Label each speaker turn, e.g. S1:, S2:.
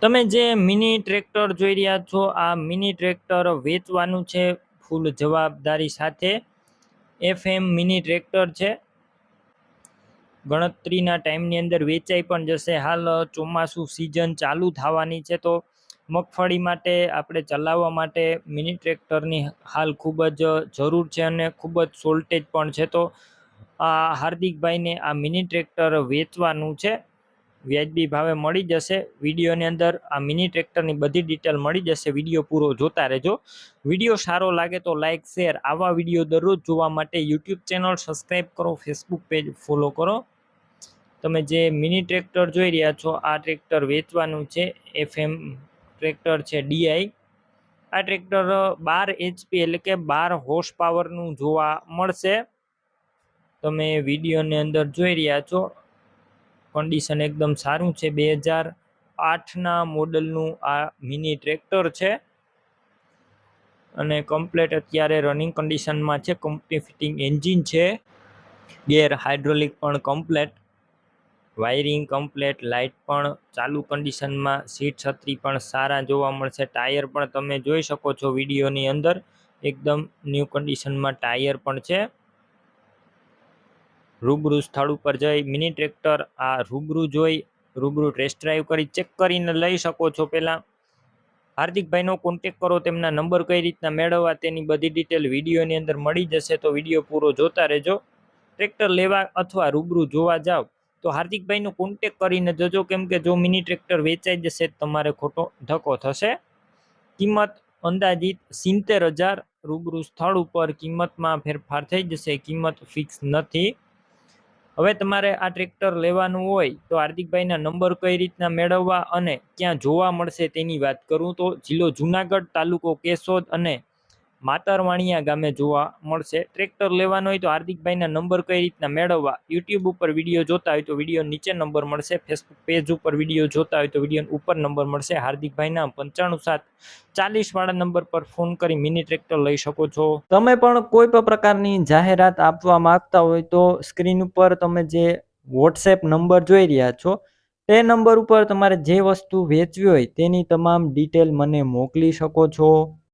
S1: તમે જે mini tractor જોઈ રહ્યા છો, આ મિની ટ્રેક્ટર વેચવાનું છે ફૂલ જવાબદારી સાથે. FM મિની ટ્રેક્ટર છે, ગણતરીના ટાઈમની અંદર વેચાઈ પણ જશે. હાલ ચોમાસું સિઝન ચાલુ થવાની છે, તો મગફળી માટે આપણે ચલાવવા માટે મિની ટ્રેક્ટરની હાલ ખૂબ જ જરૂર છે અને ખૂબ જ શોર્ટેજ પણ છે. તો આ હાર્દિકભાઈને આ મિની ટ્રેક્ટર વેચવાનું છે, વ્યાજબી ભાવે મળી જશે. વિડીયોની અંદર આ મિની ટ્રેક્ટરની બધી ડિટેલ મળી જશે. વિડીયો પૂરો જોતા રહેજો. વિડીયો સારો લાગે તો લાઇક શેર. આવા વિડીયો દરરોજ જોવા માટે યુટ્યુબ ચેનલ સબસ્ક્રાઈબ કરો, ફેસબુક પેજ ફોલો કરો. તમે જે મિની ટ્રેક્ટર જોઈ રહ્યા છો, આ ટ્રેક્ટર વેચવાનું છે. FM ટ્રેક્ટર છે DI. આ ટ્રેક્ટર 12 HP એટલે કે 12 હોર્સ પાવરનું જોવા મળશે. તમે વિડીયોની અંદર જોઈ રહ્યા છો, કન્ડિશન એકદમ સારું છે. 2008ના મોડલનું આ મિની ટ્રેક્ટર છે અને કમ્પ્લેટ અત્યારે રનિંગ કન્ડિશનમાં છે. કંપની ફિટિંગ એન્જિન છે, ગેર હાઇડ્રોલિક પણ કમ્પ્લેટ, વાયરિંગ કમ્પ્લેટ, લાઇટ પણ ચાલુ કન્ડિશનમાં, સીટ છત્રી પણ સારા જોવા મળશે. ટાયર પણ તમે જોઈ શકો છો વિડીયોની અંદર, એકદમ ન્યૂ કન્ડિશનમાં ટાયર પણ છે. રૂબરૂ સ્થળ ઉપર જઈ મિની ટ્રેક્ટર આ રૂબરૂ જોઈ, રૂબરૂ ટેસ્ટ ડ્રાઈવ કરી ચેક કરીને લઈ શકો છો. પહેલાં હાર્દિકભાઈનો કોન્ટેક કરો, તેમના નંબર કઈ રીતના મેળવવા તેની બધી ડિટેલ વિડીયોની અંદર મળી જશે. તો વિડીયો પૂરો જોતા રહેજો. ટ્રેક્ટર લેવા અથવા રૂબરૂ જોવા જાઓ તો હાર્દિકભાઈનો કોન્ટેક કરીને જજો, કેમ કે જો મિની ટ્રેક્ટર વેચાઈ જશે તમારે ખોટો ધક્કો થશે. કિંમત અંદાજિત 70,000. રૂબરૂ સ્થળ ઉપર કિંમતમાં ફેરફાર થઈ જશે, કિંમત ફિક્સ નથી. હવે તમારે આ ટ્રેક્ટર લેવાનું હોય તો હાર્દિકભાઈના નંબર કઈ રીતના મેળવવા અને ક્યાં જોવા મળશે તેની વાત કરું તો જિલ્લો જુનાગઢ, તાલુકો કેશોદ અને માતરવાણિયા ગામે જોવા મળશે. ટ્રેક્ટર લેવાનો હોય તો હાર્દિકભાઈના નંબર કઈ રીતના મેળવવા, યુટ્યુબ ઉપર વિડીયો જોતા હોય તો વિડીયો નીચે નંબર મળશે, ફેસબુક પેજ ઉપર વિડીયો જોતા હોય તો વિડીયો ઉપર નંબર મળશે. હાર્દિકભાઈના 95 7 40 વાળા નંબર પર ફોન કરી મિની ટ્રેક્ટર લઈ શકો છો. તમે પણ કોઈ પણ પ્રકારની જાહેરાત આપવા માંગતા હોય તો સ્ક્રીન ઉપર તમે જે વોટ્સએપ નંબર જોઈ રહ્યા છો તે નંબર ઉપર તમારે જે વસ્તુ વેચવી હોય તેની તમામ ડિટેલ મને મોકલી શકો છો.